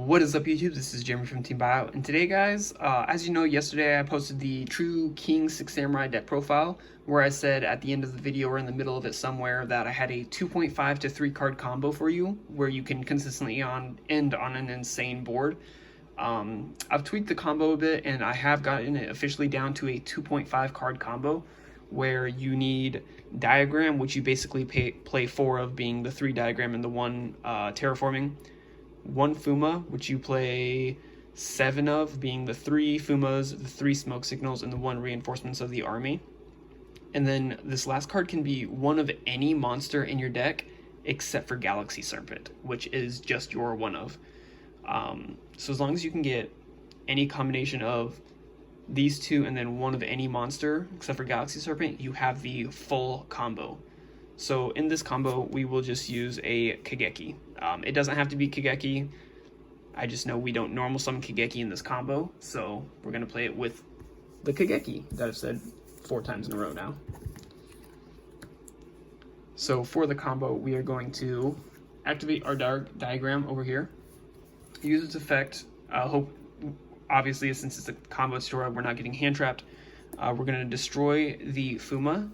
What is up, YouTube? This is Jeremy from Team Buyout, and today, guys, as you know, yesterday I posted the True King 6 Samurai deck profile, where I said at the end of the video or in the middle of it somewhere that I had a 2.5 to 3 card combo for you, where you can consistently end on an insane board. I've tweaked the combo a bit, and I have gotten it officially down to a 2.5 card combo, where you need Diagram, which you basically play 4 of, being the 3 Diagram and the 1 Terraforming. 1 Fuma, which you play 7 of, being the 3 Fumas, the 3 Smoke Signals, and the 1 Reinforcements of the Army. And then this last card can be one of any monster in your deck, except for Galaxy Serpent, which is just your 1 of. So as long as you can get any combination of these 2 and then 1 of any monster, except for Galaxy Serpent, you have the full combo. So in this combo, we will just use a Kageki. It doesn't have to be Kageki. I just know we don't normal summon Kageki in this combo, so we're going to play it with the Kageki that I've said 4 times in a row now. So for the combo, we are going to activate our diagram over here, use its effect. Obviously, since it's a combo tutorial, we're not getting hand trapped. We're going to destroy the Fuma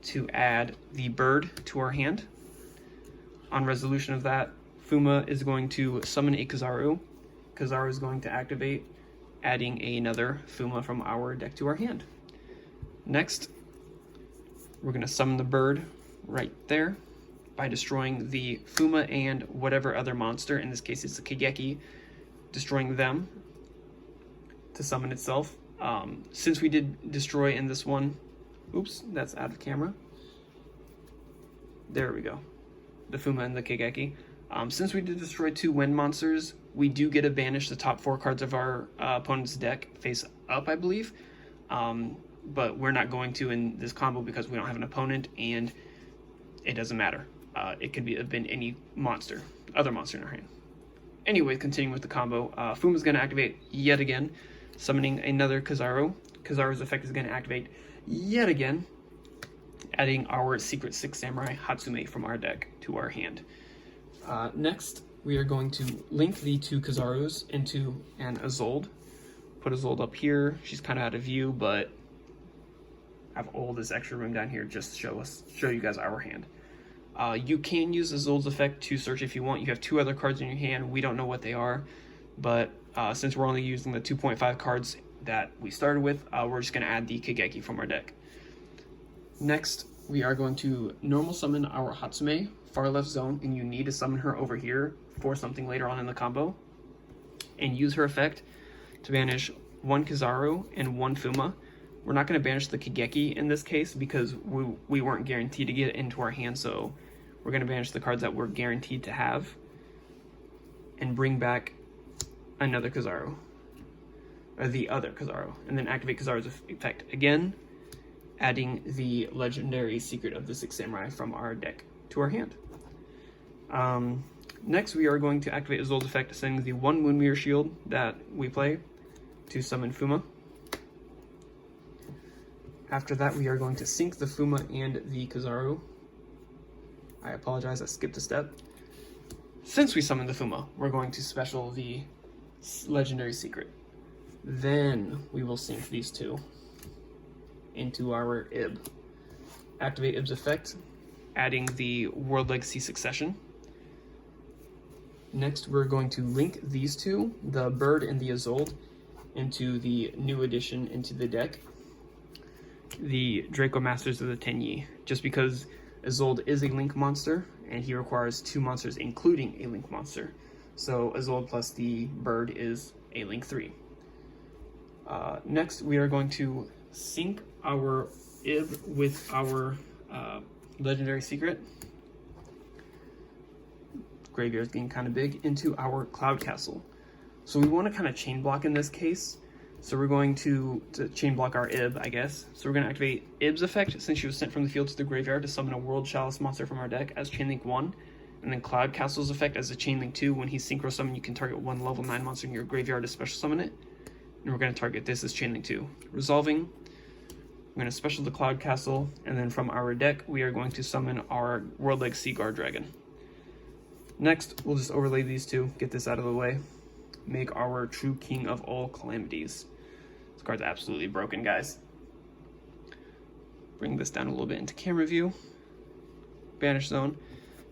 to add the bird to our hand. On resolution of that, Fuma is going to summon a Kizaru. Kizaru is going to activate, adding another Fuma from our deck to our hand. Next, we're going to summon the bird right there by destroying the Fuma and whatever other monster, in this case it's the Kageki, destroying them to summon itself. Since we did destroy in this one, oops, that's out of camera. There we go. The Fuma and the Kageki. Since we did destroy 2 wind monsters, we do get to banish the top 4 cards of our opponent's deck face up, I believe. But we're not going to in this combo because we don't have an opponent, and it doesn't matter. It could have been any monster, other monster in our hand. Anyway, continuing with the combo, Fuma is going to activate yet again, summoning another Kizaru. Kizaru's effect is going to activate yet again, adding our Secret 6 Samurai Hatsume from our deck to our hand. Next, we are going to link the 2 Kizarus into an Isolde. Put Isolde up here. She's kind of out of view, but I have all this extra room down here just to show you guys our hand. You can use Isolde's effect to search if you want. You have 2 other cards in your hand. We don't know what they are, but since we're only using the 2.5 cards that we started with, we're just going to add the Kageki from our deck. Next, we are going to normal summon our Hatsume, far left zone, and you need to summon her over here for something later on in the combo, and use her effect to banish 1 Kizaru and 1 Fuma. We're not going to banish the Kageki in this case because we weren't guaranteed to get it into our hand, so we're going to banish the cards that we're guaranteed to have and bring back another Kizaru, or the other Kizaru, and then activate Kizaru's effect again, adding the legendary Secret of the 6 Samurai from our deck to our hand. Next, we are going to activate Isolde's effect, sending the 1 Moonmirror Shield that we play to summon Fuma. After that, we are going to sync the Fuma and the Kizaru. I apologize, I skipped a step. Since we summoned the Fuma, we're going to special the legendary Secret. Then we will sync these 2 into our Ib. Activate Ib's effect, adding the World Legacy Succession. Next, we're going to link these 2, the bird and the Isolde, into the new addition into the deck, the Draco Masters of the Tenyi, just because Isolde is a link monster and he requires 2 monsters including a link monster. So Isolde plus the bird is a link 3. Next, we are going to sync our Ib with our legendary Secret. Graveyard's getting kind of big, into our Cloud Castle. So we want to kind of chain block in this case. So we're going to chain block our Ib, I guess. So we're going to activate Ib's effect, since she was sent from the field to the graveyard, to summon a World Chalice monster from our deck as Chainlink 1. And then Cloud Castle's effect as a Chainlink 2. When he's synchro summoned, you can target 1 level 9 monster in your graveyard to special summon it. And we're going to target this as Chainlink 2. Resolving, we're going to special the Cloud Castle, and then from our deck, we are going to summon our World Legacy Guard Dragon. Next, we'll just overlay these 2, get this out of the way. make our true king of all calamities. This card's absolutely broken, guys. Bring this down a little bit into camera view. Banish zone.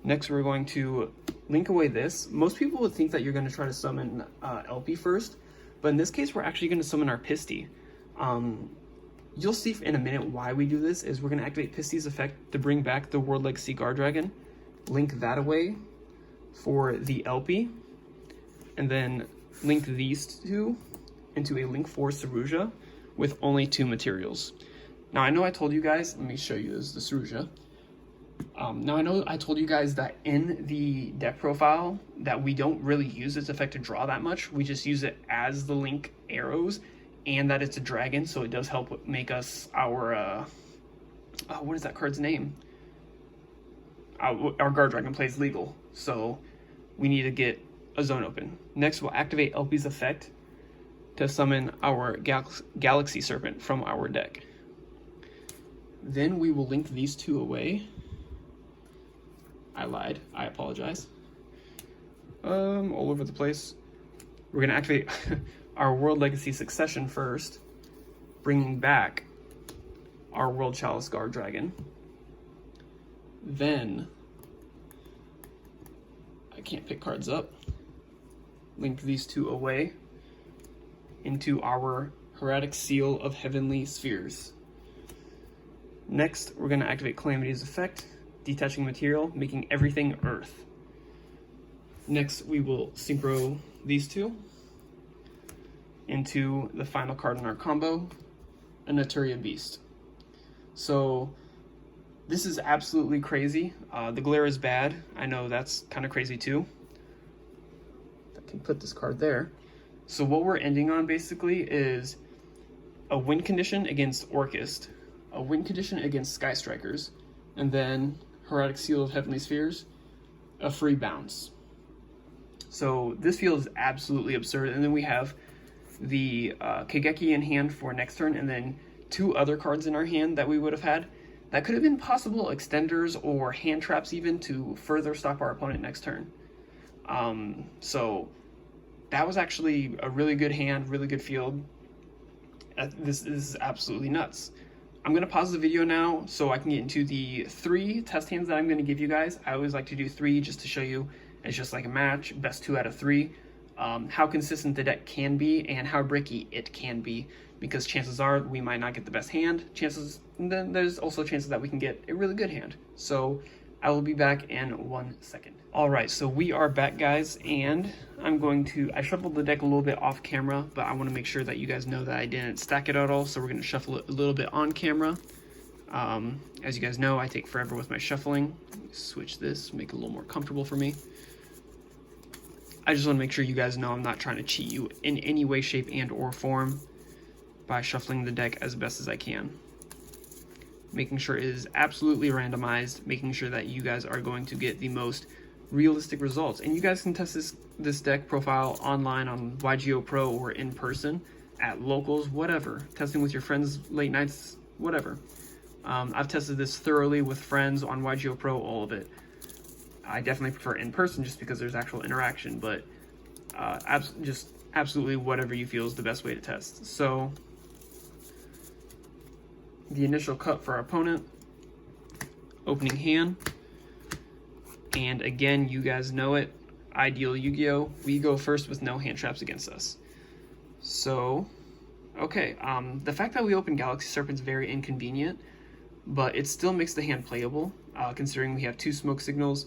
Next, we're going to link away this. Most people would think that you're going to try to summon LP first, but in this case, we're actually going to summon our Pisty. You'll see in a minute why we do this. Is we're going to activate Pisty's effect to bring back the World Legacy Guard Dragon, link that away for the LP, and then link these two into a link for Saruja with only 2 materials. Now I know I told you guys, let me show you this, the Saruja. Now I know I told you guys that in the deck profile that we don't really use its effect to draw that much. We just use it as the link arrows, and that it's a dragon, so it does help make us our, what is that card's name? Our guard dragon plays legal, so we need to get a zone open. Next, we'll activate LP's effect to summon our Galaxy Serpent from our deck. Then we will link these 2 away. I lied, I apologize. All over the place. We're gonna activate our World Legacy Succession first, bringing back our World Chalice Guard Dragon. Then, I can't pick cards up. Link these 2 away into our Heraldic Seal of Heavenly Spheres. Next, we're going to activate Calamity's effect, detaching material, making everything Earth. Next, we will synchro these 2 into the final card in our combo, a Naturia Beast. So, this is absolutely crazy. The glare is bad. I know that's kind of crazy too. I can put this card there. So what we're ending on basically is a win condition against Orchist, a win condition against Sky Strikers, and then Heraldic Seal of Heavenly Spheres, a free bounce. So this feels absolutely absurd. And then we have the Kageki in hand for next turn, and then 2 other cards in our hand that we would have had. That could have been possible extenders or hand traps even to further stop our opponent next turn. So that was actually a really good hand, really good field. This is absolutely nuts. I'm going to pause the video now so I can get into the 3 test hands that I'm going to give you guys. I always like to do 3 just to show you it's just like a match, best 2 out of 3. How consistent the deck can be and how bricky it can be, because chances are we might not get the best hand. Then there's also chances that we can get a really good hand. So I will be back in 1 second. All right, so we are back, guys, and I shuffled the deck a little bit off camera, but I want to make sure that you guys know that I didn't stack it at all, so we're going to shuffle it a little bit on camera. As you guys know, I take forever with my shuffling. Switch this, make it a little more comfortable for me. I just want to make sure you guys know I'm not trying to cheat you in any way, shape, and or form by shuffling the deck as best as I can. Making sure it is absolutely randomized, making sure that you guys are going to get the most realistic results. And you guys can test this deck profile online on YGO Pro or in person at locals, whatever. Testing with your friends late nights, whatever. I've tested this thoroughly with friends on YGO Pro, all of it. I definitely prefer in person just because there's actual interaction, but just absolutely whatever you feel is the best way to test. So the initial cut for our opponent, opening hand, and again, you guys know it, ideal Yu-Gi-Oh! We go first with no hand traps against us. So, okay, the fact that we open Galaxy Serpent's very inconvenient, but it still makes the hand playable, considering we have 2 smoke signals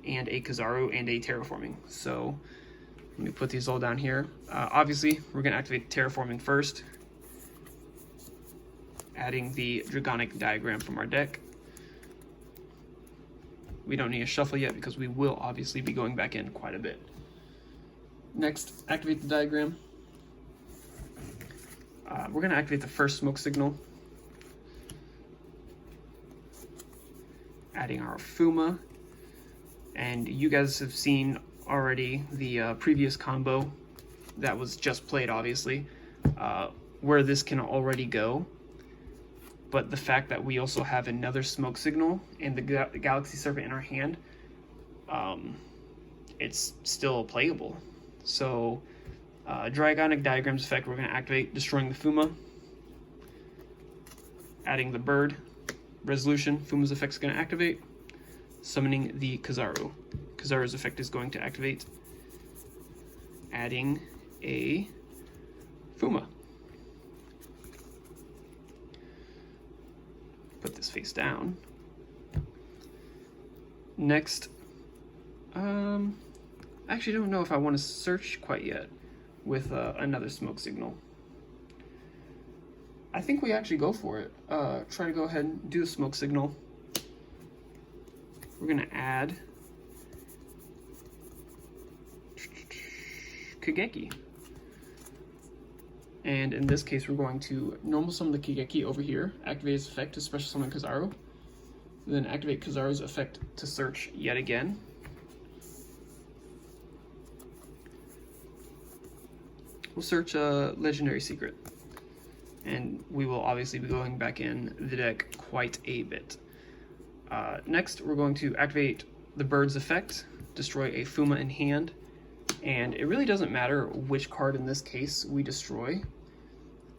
and a Kizaru and a terraforming. So let me put these all down here. Obviously, we're going to activate terraforming first, adding the Dragonic diagram from our deck. We don't need a shuffle yet because we will obviously be going back in quite a bit. Next, activate the diagram. We're going to activate the first smoke signal, adding our Fuma. And you guys have seen already the previous combo that was just played, obviously, where this can already go. But the fact that we also have another smoke signal and the Galaxy Serpent in our hand, it's still playable. So Dragonic Diagrams effect, we're going to activate destroying the Fuma, adding the bird. Resolution, Fuma's effect is going to activate, summoning the Kizaru. Kizaru's effect is going to activate, adding a Fuma. Put this face down. Next, I actually don't know if I want to search quite yet with another smoke signal. I think we actually go for it. Try to go ahead and do a smoke signal. We're gonna add Kageki. And in this case, we're going to normal summon the Kageki over here, activate its effect to special summon Kizaru, then activate Kizaru's effect to search yet again. We'll search a legendary secret, and we will obviously be going back in the deck quite a bit. Next, we're going to activate the bird's effect, destroy a Fuma in hand, and it really doesn't matter which card in this case we destroy.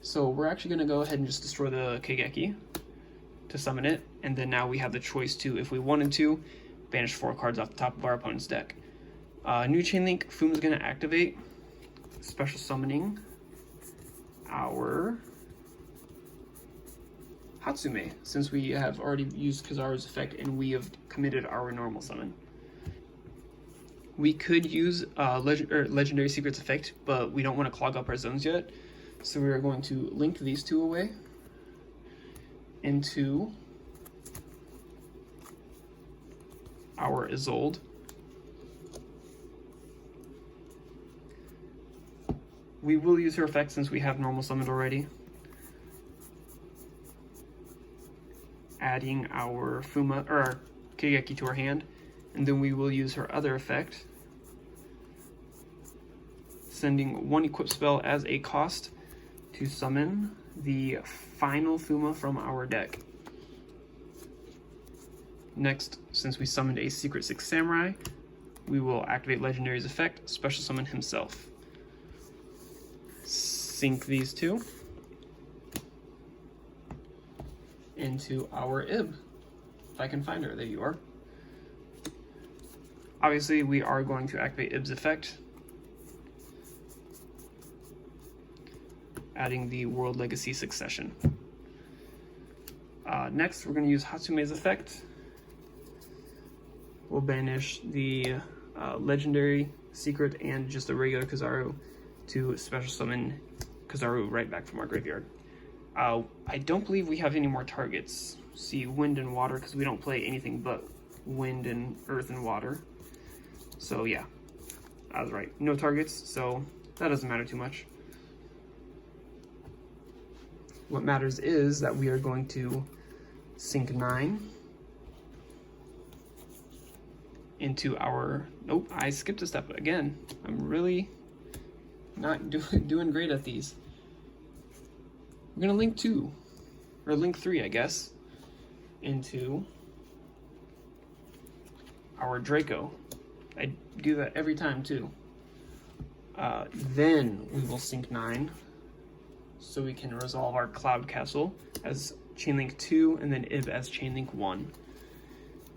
So we're actually going to go ahead and just destroy the Kageki to summon it, and then now we have the choice to, if we wanted to, banish 4 cards off the top of our opponent's deck. New Chain Link, Fuma's going to activate, special summoning our Hatsume, since we have already used Kizaru's effect and we have committed our normal summon. We could use Legendary Secret's effect, but we don't want to clog up our zones yet, so we are going to link these two away into our Isolde. We will use her effect since we have normal summoned already, adding our Fuma or our Kageki to our hand, and then we will use her other effect, sending 1 equip spell as a cost to summon the final Fuma from our deck. Next, since we summoned a Secret 6 Samurai, we will activate Legendary's effect, special summon himself. Sync these two into our Ib, if I can find her. There you are. Obviously, we are going to activate Ib's effect, adding the World Legacy Succession. Next, we're going to use Hatsume's effect. We'll banish the Legendary Secret and just a regular Kizaru to special summon Kizaru right back from our graveyard. I don't believe we have any more targets. See, wind and water, because we don't play anything but wind and earth and water. So yeah, I was right. No targets, so that doesn't matter too much. What matters is that we are going to sink 9 into our... Nope, I skipped a step again. I'm really not doing great at these. We're gonna link 2, or link 3, I guess, into our Draco. I do that every time too. Then we will sync 9, so we can resolve our Cloud Castle as Chainlink 2, and then Ib as Chainlink 1.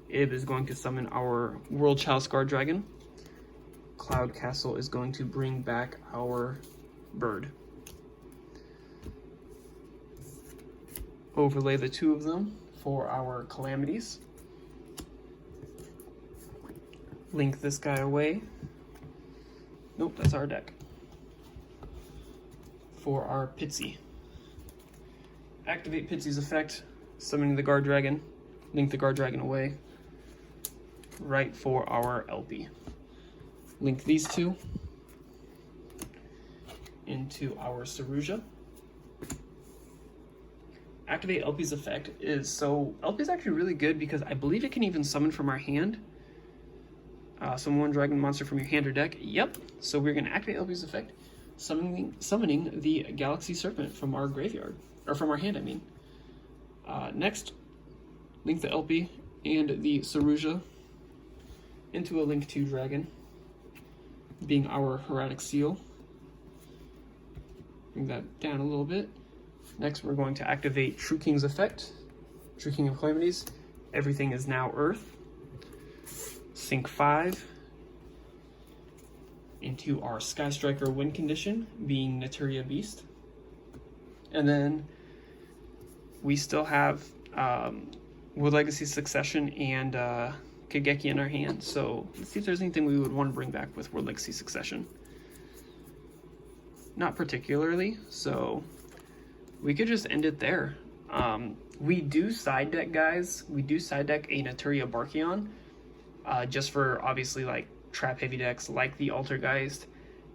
Ib is going to summon our World Chalice Guard Dragon. Cloud Castle is going to bring back our bird. Overlay the 2 of them for our Calamities. Link this guy away. Nope, that's our deck. For our Pitsy. Activate Pitsy's effect, summoning the Guard Dragon. Link the Guard Dragon away. Right for our LP. Link these 2 into our Saruja. Activate LP's effect is, so LP is actually really good because I believe it can even summon from our hand. Summon 1 dragon monster from your hand or deck. Yep. So we're going to activate LP's effect, summoning the Galaxy Serpent from our graveyard, or from our hand, I mean. Next, link the LP and the Saruja into a Link 2 dragon, being our Heretic Seal. Bring that down a little bit. Next, we're going to activate True King's effect. True King of Calamities. Everything is now Earth. Sync 5 into our Sky Striker win condition, being Naturia Beast. And then we still have Wood Legacy Succession and Kageki in our hand. So let's see if there's anything we would want to bring back with Wood Legacy Succession. Not particularly, so we could just end it there. We do side deck, guys. We do side deck a Naturia Barkion, just for obviously like trap heavy decks like the Altergeist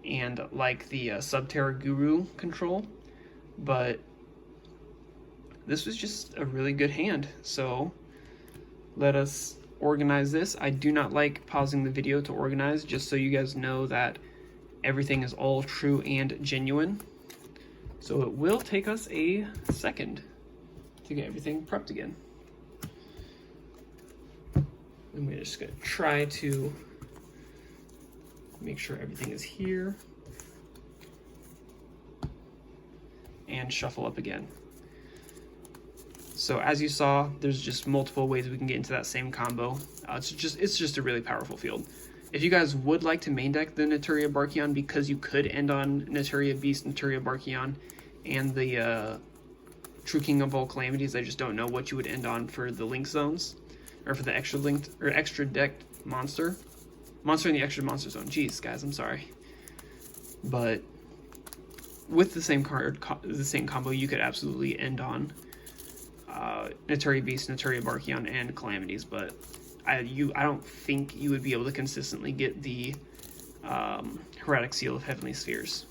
and like the Subterra Guru control. But this was just a really good hand, so let us organize this. I do not like pausing the video to organize, just so you guys know that everything is all true and genuine. So it will take us a second to get everything prepped again. And we're just gonna try to make sure everything is here and shuffle up again. So as you saw, there's just multiple ways we can get into that same combo. It's just a really powerful field. If you guys would like to main deck the Naturia Barkion, because you could end on Naturia Beast, Naturia Barkion, and the True King of all Calamities, I just don't know what you would end on for the link zones, or for the extra linked or extra decked monster in the extra monster zone. Jeez, guys, I'm sorry. But with the same the same combo, you could absolutely end on Naturia Beast, Naturia Barkion, and Calamities, but I don't think you would be able to consistently get the Heretic Seal of Heavenly Spheres.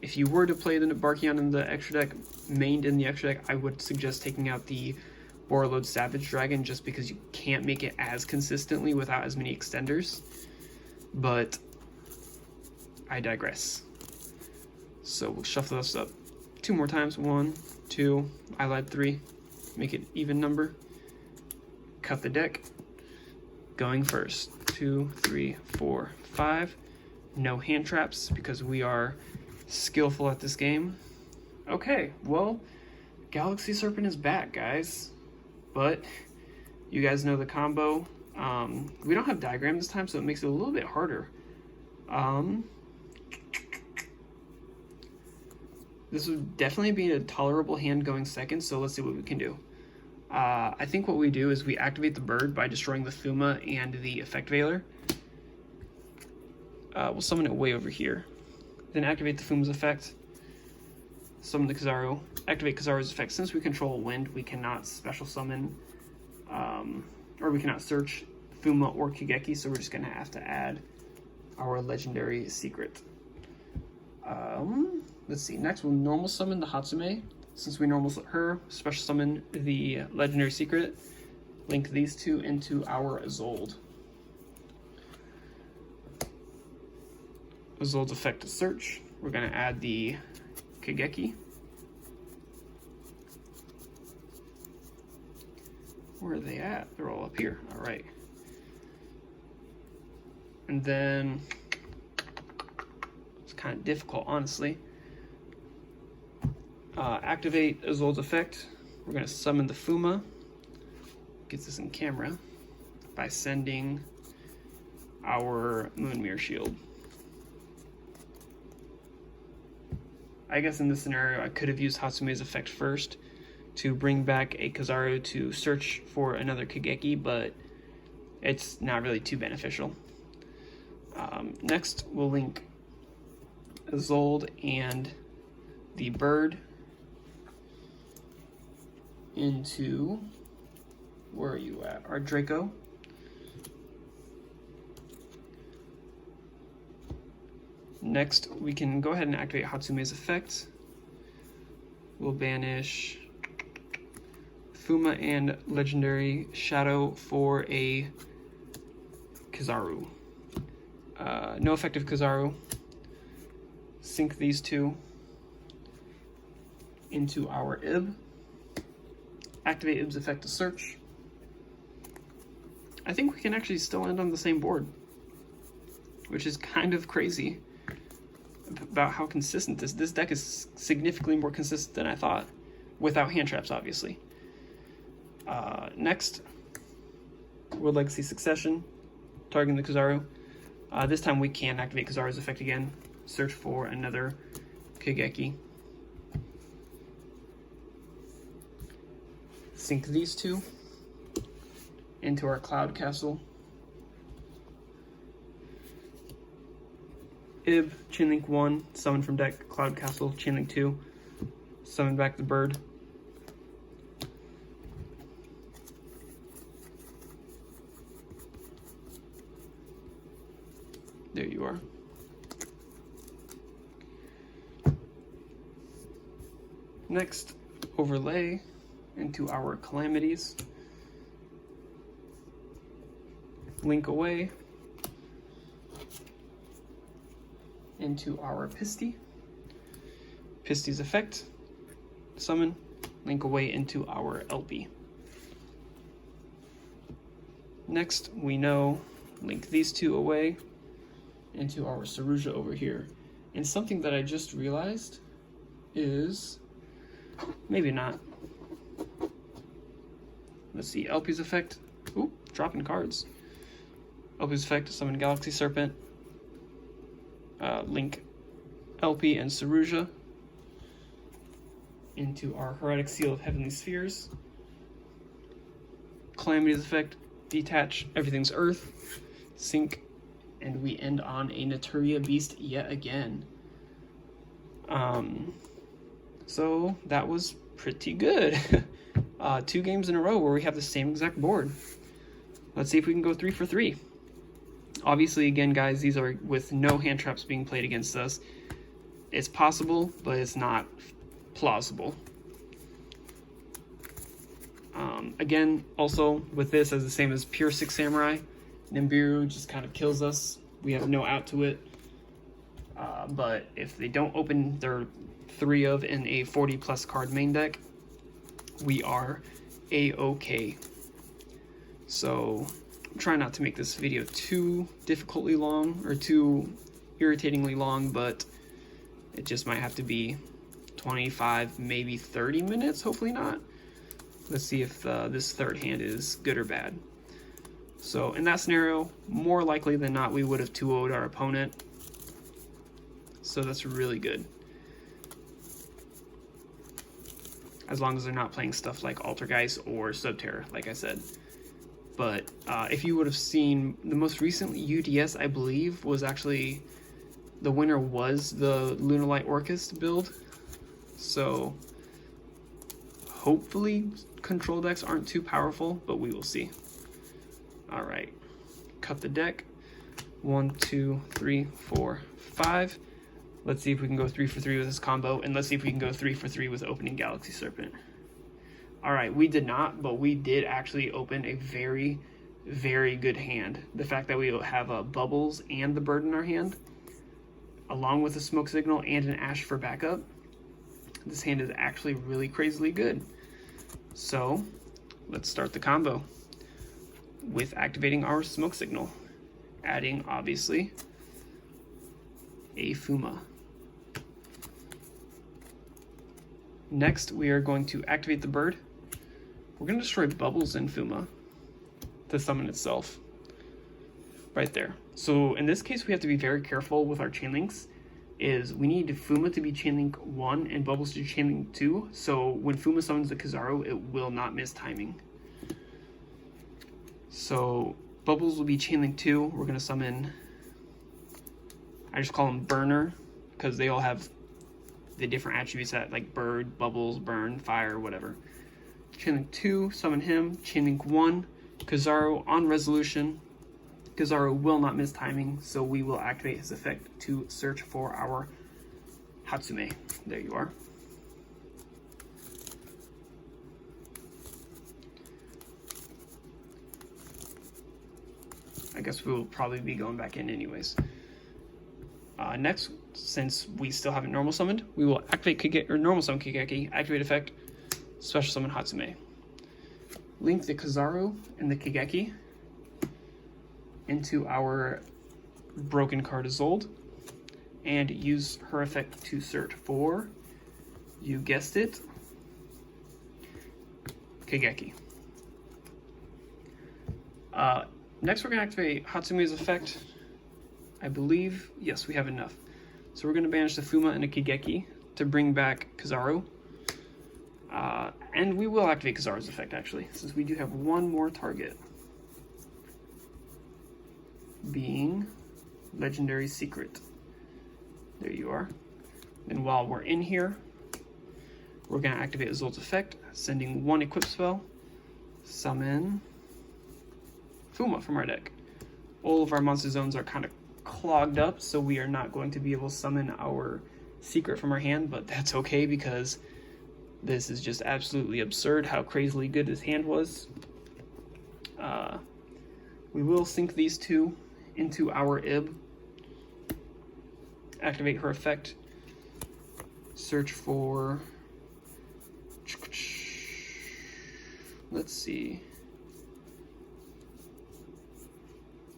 If you were to play the Barkion in the extra deck, mained in the extra deck, I would suggest taking out the Borreload Savage Dragon, just because you can't make it as consistently without as many extenders. But I digress. So we'll shuffle this up 2 more times. 1, 2, I lied 3. Make it even number. Cut the deck. Going first. 2, 3, 4, 5. No hand traps because we are skillful at this game. Okay, well, Galaxy Serpent is back, guys. But you guys know the combo. We don't have diagram this time, so it makes it a little bit harder. This would definitely be a tolerable hand going second, so let's see what we can do. I think what we do is we activate the bird by destroying the Fuma and the Effect Veiler. We'll summon it way over here. Then activate the Fuma's effect. Summon the Kizaru. Activate Kizaru's effect. Since we control wind, we cannot special summon, or we cannot search Fuma or Kageki, so we're just going to have to add our legendary secret. Let's see. Next, we'll normal summon the Hatsume. Since we normal her, special summon the legendary secret. Link these two into our Isolde. Isolde's effect is search. We're going to add the Kageki. Where are they at? They're all up here. All right. And then it's kind of difficult, honestly. Activate Isolde's effect. We're going to summon the Fuma. Get this in camera by sending our Moonmere Shield. I guess in this scenario, I could have used Hatsume's effect first to bring back a Kizaru to search for another Kageki, but it's not really too beneficial. Next, we'll link Isolde and the bird into, where are you at? Our Draco. Next, we can go ahead and activate Hatsume's effect. We'll banish Fuma and Legendary Shadow for a Kizaru. No effective Kizaru. Sync these two into our Ib. Activate Ib's effect to search. I think we can actually still end on the same board, which is kind of crazy. about how consistent this deck is. Significantly more consistent than I thought, without hand traps, obviously. Next, World Legacy Succession, targeting the Kizaru. This time we can activate Kizaru's effect again. Search for another Kigeki. Sync these two into our Cloud Castle. Ib, Chainlink 1, summon from deck, Cloud Castle, Chainlink 2, summon back the bird. There you are. Next, overlay into our Calamities. Link away into our Pisty. Pisty's effect, summon, link away into our LP. Next, we know, link these two away into our Saruja over here. And something that I just realized is, maybe not. Let's see, LP's effect, oop, dropping cards. LP's effect, summon Galaxy Serpent, link LP and Saruja into our Heretic Seal of Heavenly Spheres. Calamity's effect, detach everything's Earth, sync, and we end on a Naturia Beast yet again. So that was pretty good. 2 games in a row where we have the same exact board. Let's see if we can go 3 for 3. Obviously, again, guys, these are with no hand traps being played against us. It's possible, but it's not plausible. Again, also with this, as the same as Pure 6 Samurai, Nibiru just kind of kills us. We have no out to it. But if they don't open their 3 of in a 40+ card main deck, we are A-okay. So try not to make this video too difficultly long or too irritatingly long, but it just might have to be 25, maybe 30 minutes, hopefully not. Let's see if this third hand is good or bad. So in that scenario, more likely than not, we would have 2-0'd our opponent. So that's really good. As long as they're not playing stuff like Altergeist or Subterra, like I said. But if you would have seen the most recent UDS, I believe, was actually, the winner was the Lunalight Orcust build. So hopefully control decks aren't too powerful, but we will see. All right, cut the deck. 1, 2, 3, 4, 5. Let's see if we can go 3 for 3 with this combo, and let's see if we can go 3 for 3 with opening Galaxy Serpent. All right, we did not, but we did actually open a very, very good hand. The fact that we have Bubbles and the bird in our hand, along with a Smoke Signal and an Ash for backup, this hand is actually really crazily good. So let's start the combo with activating our Smoke Signal, adding, obviously, a Fuma. Next, we are going to activate the bird. We're going to destroy Bubbles and Fuma to summon itself. Right there. So in this case, we have to be very careful with our chainlinks. Is we need Fuma to be chainlink 1 and Bubbles to chainlink 2. So when Fuma summons the Kizaru, it will not miss timing. So Bubbles will be chainlink 2. We're going to summon, I just call them Burner, because they all have the different attributes that, like Bird, Bubbles, Burn, Fire, whatever. Chainlink 2, summon him. Chainlink 1, Kizaru on resolution. Kizaru will not miss timing, so we will activate his effect to search for our Hatsume. There you are. I guess we will probably be going back in anyways. Next, since we still haven't normal summoned, we will activate Kigeki, or normal summon Kigeki, activate effect, special summon Hatsume. Link the Kizaru and the Kigeki into our broken card Isolde. and use her effect to search for, you guessed it, Kageki. Next we're going to activate Hatsume's effect. I believe, yes, we have enough. So we're going to banish the Fuma and a Kageki to bring back Kizaru. And we will activate Kizaru's effect, actually, since we do have one more target. Being Legendary Secret. There you are. And while we're in here, we're going to activate Azul's effect, sending one equip spell, summon Fuma from our deck. All of our monster zones are kind of clogged up, so we are not going to be able to summon our secret from our hand, but that's okay because this is just absolutely absurd how crazily good this hand was. We will sync these two into our Ib, activate her effect, search for, let's see,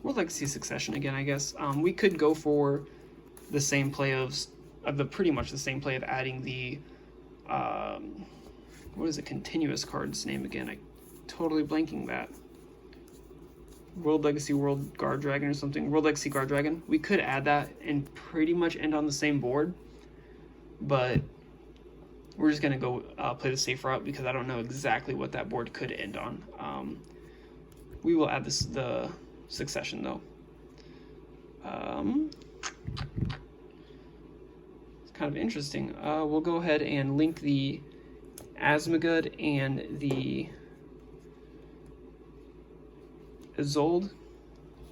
World Legacy Succession again, I guess. We could go for the same play of pretty much the same play of adding the, what is the continuous card's name again? I totally blanking that. World Legacy World Guard Dragon or something. World Legacy Guard Dragon. We could add that and pretty much end on the same board, but we're just gonna go play the safe route because I don't know exactly what that board could end on. We will add the Succession though. It's kind of interesting. We'll go ahead and link the Asmagud and the Isolde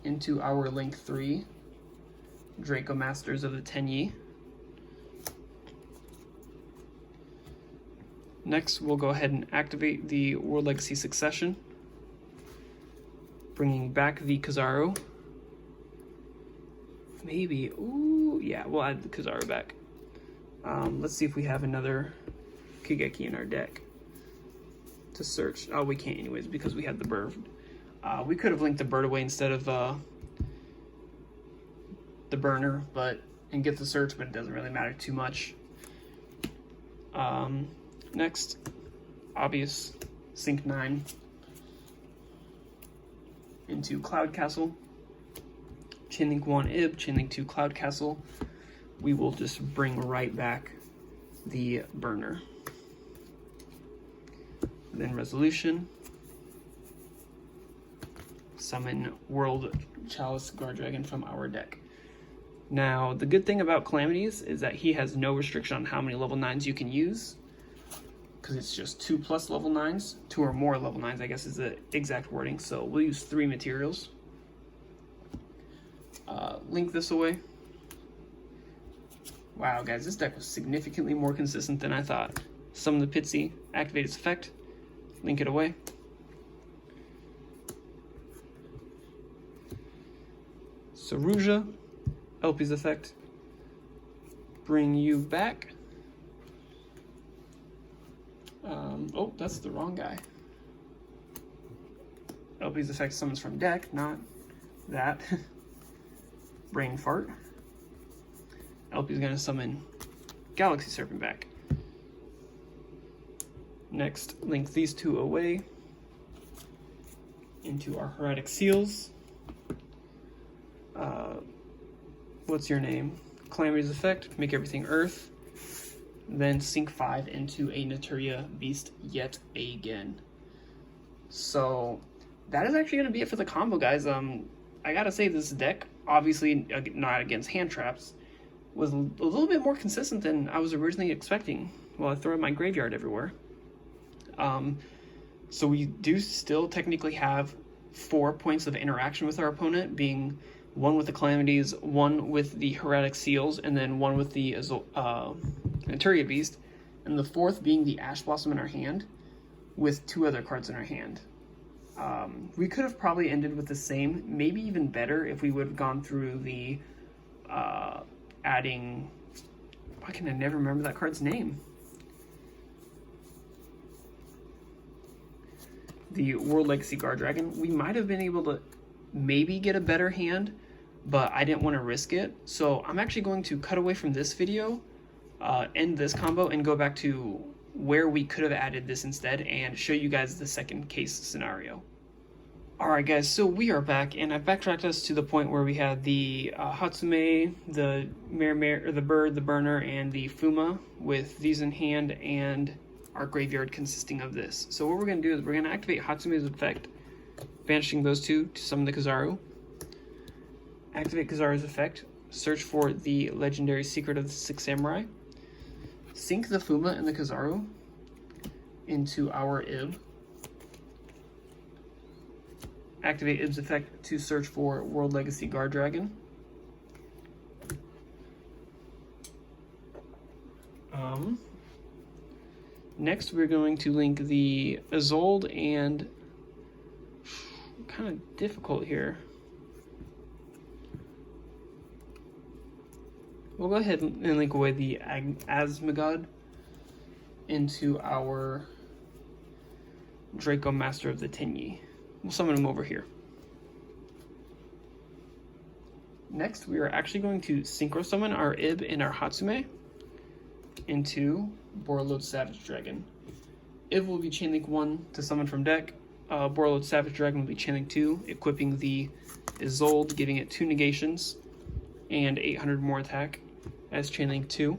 into our Link 3 Draco Masters of the Tenyi. Next, we'll go ahead and activate the World Legacy Succession, bringing back the Kizaru. Maybe, ooh, yeah, we'll add the Kizaru back. Let's see if we have another Kageki in our deck to search. Oh, we can't anyways because we had the bird. We could have linked the bird away instead of the burner, and get the search, but it doesn't really matter too much. Next, obvious, Sync 9 into Cloud Castle. Chainlink 1 Ib, Chainlink 2 Cloud Castle. We will just bring right back the burner. Then Resolution. Summon World Chalice Guard Dragon from our deck. Now, the good thing about Calamities is that he has no restriction on how many level 9s you can use, because it's just 2+ level 9s, 2 or more level 9s, I guess is the exact wording. So we'll use 3 materials. Link this away. Wow, guys, this deck was significantly more consistent than I thought. Summon the Pitsy, activate its effect, link it away. Saruja, LP's effect, bring you back. Oh, that's the wrong guy. LP's effect summons from deck, not that. Brain fart. LP's gonna summon Galaxy Serpent back. Next, link these two away into our Heretic Seals. What's your name? Calamity's effect, make everything Earth. Then sync 5 into a Naturia Beast yet again. So that is actually going to be it for the combo, guys. I gotta say, this deck, obviously not against hand traps, was a little bit more consistent than I was originally expecting while I throw my graveyard everywhere. So we do still technically have 4 points of interaction with our opponent, being 1 with the Calamities, 1 with the Heretic Seals, and then 1 with the Naturia Beast, and the 4th being the Ash Blossom in our hand, with 2 other cards in our hand. We could have probably ended with the same, maybe even better, if we would have gone through the adding... Why can I never remember that card's name? The World Legacy Guard Dragon. We might have been able to maybe get a better hand but I didn't want to risk it. So I'm actually going to cut away from this video, end this combo, and go back to where we could have added this instead and show you guys the second case scenario. Alright guys, so we are back, and I've backtracked us to the point where we had the Hatsume, the the bird, the burner, and the Fuma with these in hand, and our graveyard consisting of this. So what we're going to do is we're going to activate Hatsume's effect, banishing those two to summon the Kizaru. Activate Kizaru's effect, search for the legendary secret of the Six Samurai. Sink the Fuma and the Kizaru into our Ib. Activate Ib's effect to search for World Legacy Guard Dragon. Next, we're going to link the Isolde, and kind of difficult here. We'll go ahead and link away the Asmagod into our Draco Master of the Tenyi. We'll summon him over here. Next, we are actually going to synchro summon our Ib and our Hatsume into Borreload Savage Dragon. Ib will be Chainlink 1 to summon from deck. Borreload Savage Dragon will be Chainlink 2, equipping the Isolde, giving it 2 negations and 800 more attack as Chainlink 2.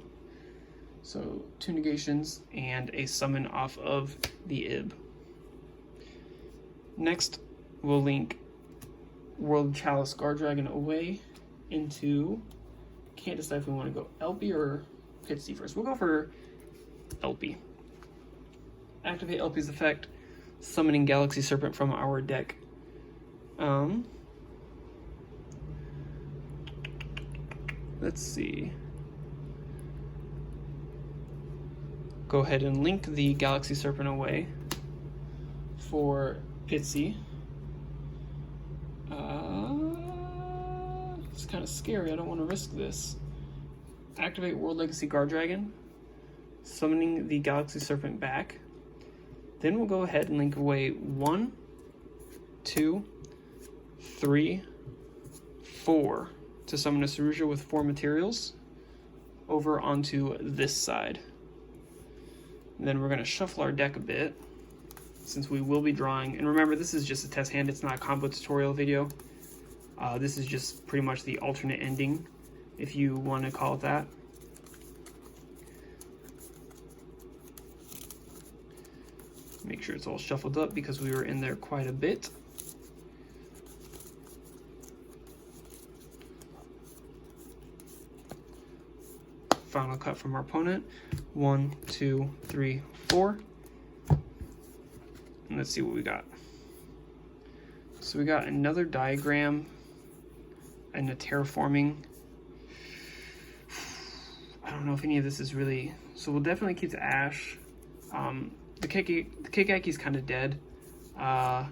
So 2 negations and a summon off of the Ib. Next, we'll link World Chalice Guard Dragon away into, can't decide if we want to go LP or Pitsy first. We'll go for LP. Activate LP's effect, summoning Galaxy Serpent from our deck. Let's see. Go ahead and link the Galaxy Serpent away for Pitsy. It's kind of scary. I don't want to risk this. Activate World Legacy Guard Dragon, summoning the Galaxy Serpent back. Then we'll go ahead and link away 1, 2, 3, 4 to summon a Saruja with 4 materials over onto this side. And then we're going to shuffle our deck a bit, since we will be drawing. And remember, this is just a test hand, it's not a combo tutorial video. This is just pretty much the alternate ending, if you want to call it that. Make sure it's all shuffled up because we were in there quite a bit. Final cut from our opponent. 1, 2, 3, 4. And let's see what we got. So we got another diagram and a terraforming. I don't know if any of this is really, so we'll definitely keep the Ash. The Keigaki's kind of dead. We're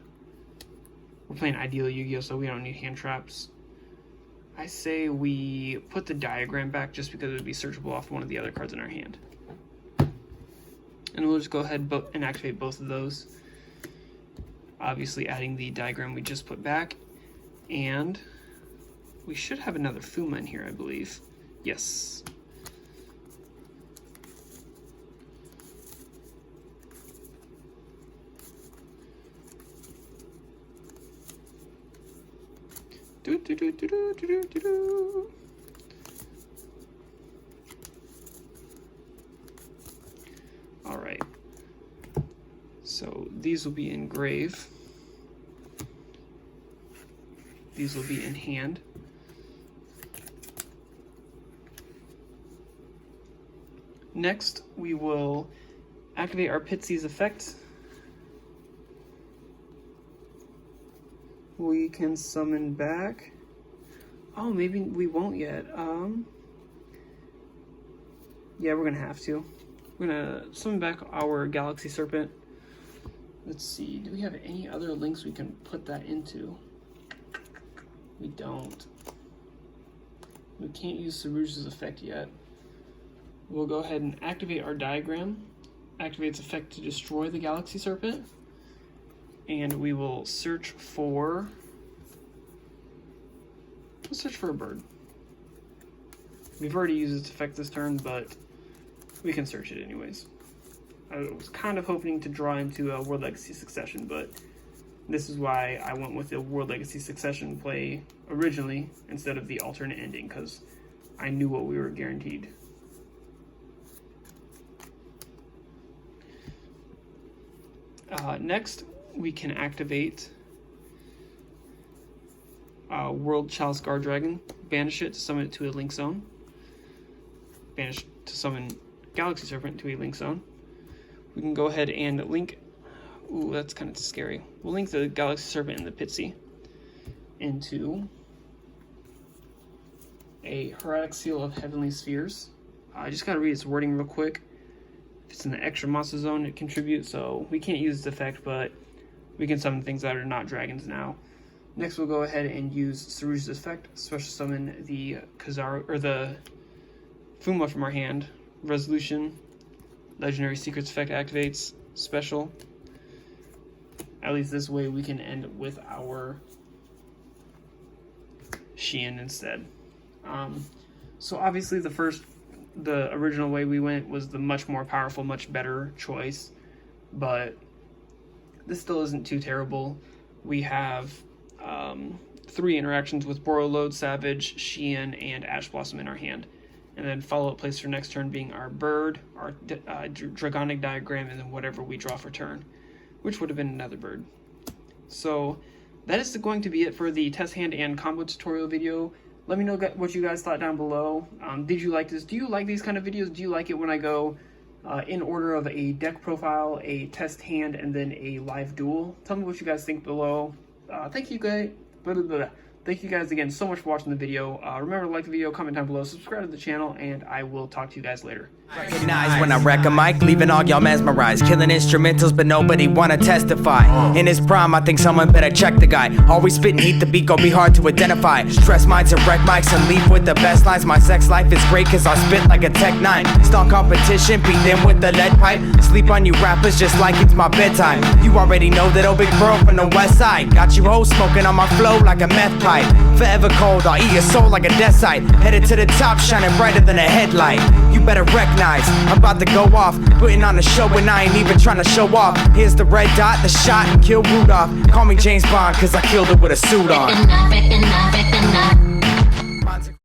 playing Ideal Yu-Gi-Oh, so we don't need hand traps. I say we put the diagram back just because it would be searchable off one of the other cards in our hand. And we'll just go ahead and activate both of those. Obviously adding the diagram we just put back. And we should have another Fuma in here, I believe. Yes. All right. So these will be in grave. These will be in hand. Next, we will activate our Pitsy's effect. We can summon back. Oh, maybe we won't yet. Yeah, we're gonna have to. We're gonna summon back our Galaxy Serpent. Let's see, do we have any other links we can put that into? We don't. We can't use Saruja's effect yet. We'll go ahead and activate our diagram. Activate its effect to destroy the Galaxy Serpent. And we will search for Let's search for a bird. We've already used its effect this turn, but we can search it anyways. I was kind of hoping to draw into a World Legacy Succession, but this is why I went with the World Legacy Succession play originally instead of the alternate ending, because I knew what we were guaranteed. Next, we can activate World Chalice Guard Dragon, banish it to summon it to a link zone, banish to summon Galaxy Serpent to a link zone. We can go ahead and link, ooh, that's kind of scary. We'll link the Galaxy Serpent and the Pitsy into a Heraldic Seal of Heavenly Spheres. I just gotta read its wording real quick. If it's in the extra monster zone, it contributes, so we can't use this effect, but we can summon things that are not dragons now. Next, we'll go ahead and use Saruja's effect, special summon the Kazaru, or the Fuma from our hand. Resolution, Legendary Secrets effect activates, special. At least this way we can end with our Xian instead. So obviously the original way we went was the much more powerful, much better choice, but this still isn't too terrible. We have 3 interactions with Borreload, Savage, Xian, and Ash Blossom in our hand. And then follow-up place for next turn being our bird, our Dragonic Diagram, and then whatever we draw for turn, which would have been another bird. So that is going to be it for the test hand and combo tutorial video. Let me know what you guys thought down below. Did you like this? Do you like these kind of videos? Do you like it when I go in order of a deck profile, a test hand, and then a live duel? Tell me what you guys think below. Thank you guys. Thank you guys again so much for watching the video. Remember to like the video, comment down below, subscribe to the channel, and I will talk to you guys later. Recognize when I wreck a mic, leaving all y'all mesmerized. Killing instrumentals, but nobody wanna testify. In his prime, I think someone better check the guy. Always spitting heat, the beat gon' be hard to identify. Stress minds and wreck mics and leave with the best lines. My sex life is great cause I spit like a Tech 9. Stalk competition, beat them with the lead pipe. Sleep on you rappers just like it's my bedtime. You already know that old big bro from the west side. Got you hoes smoking on my flow like a meth pipe. Forever cold, I'll eat your soul like a death site. Headed to the top, shining brighter than a headlight. You better recognize, I'm about to go off, putting on a show and I ain't even trying to show off. Here's the red dot, the shot, and kill Rudolph. Call me James Bond, cause I killed it with a suit on.